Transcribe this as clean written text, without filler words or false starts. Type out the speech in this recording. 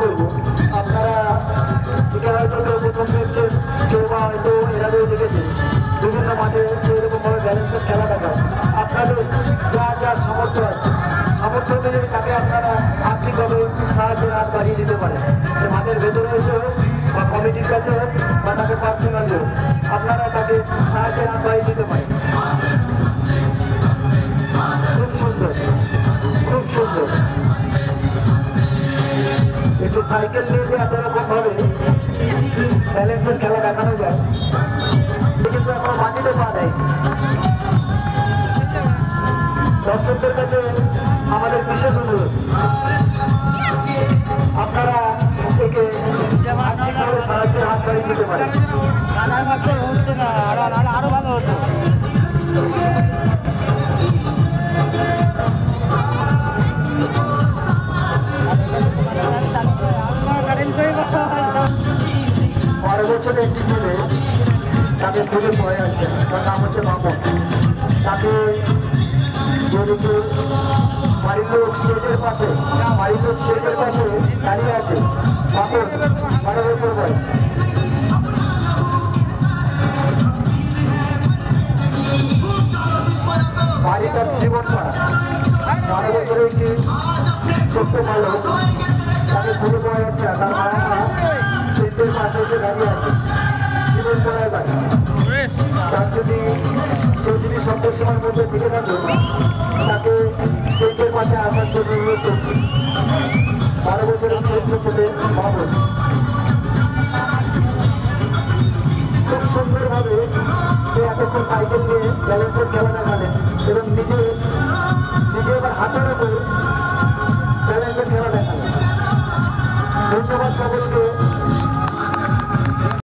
করবো, আপনারা এটা হয়তো কেউ প্রথম দেখছেন, কেউ বা হয়তো এর আগেও দেখেছেন বিভিন্ন মাঠে সেইরকমভাবে ব্যালেন্সের খেলা দেখায়। আপনাদের যা যা সামর্থ্য আছে, সামর্থ্য অনুযায়ী তাকে আপনারা আর্থিকভাবে একটু সাহায্যের হাত বাড়িয়ে দিতে পারেন। সে মাঠের ভেতরে এসে হোক বা কমিটির কাছে হোক বা তাকে পার্সোনালি হোক, আপনারা তাকে সাহায্যের হাত বাড়িয়ে দিতে পারেন। খুব সুন্দর, খুব সুন্দর। একটু সাইকেল নিয়ে যে এত রকম ভাবে ব্যালেন্সের খেলা দেখানো যায়, কিন্তু এখন মাটিতে পা দেয়। দর্শকদের কাছে আমাদের বিশেষ অনুরোধ, আপনারা একে আর্থিকভাবে সাহায্যের হাত বাড়িয়ে দিতে পারেন। আরো ভালো হতো। বারো বছরের একটি ছেলে তাকে খুঁজে পড়ে যাচ্ছে, তার নাম হচ্ছে মামুন। তাকে যেহেতু বাড়ির লোক স্টেজের পাশে দাঁড়িয়ে আছে, মামুন 12 বছর বয়স। বাড়ি তার জীবন পাড়া, 12 বছরের একটি ছোট্ট বালক তাকে খুঁজে পাওয়া যাচ্ছে। তার মা স্টেজের পাশে এসে দাঁড়িয়ে আছে, জীবন পড়ায় বাড়ি। তার যদি সন্তোষীমার মধ্যে ফিরে থাকবে, তাকে স্টেজের পাশে আসার জন্য অনুরোধ করছি। 12 বছরের ছোট্ট ছেলে মামুন খুব সুন্দরভাবে সে এতক্ষণ সাইকেল নিয়ে ব্যালেন্সের খেলা দেখালেন এবং নিজে এবার হাতের উপর ব্যালেন্সের খেলা দেখালেন। ধন্যবাদ সকলকে।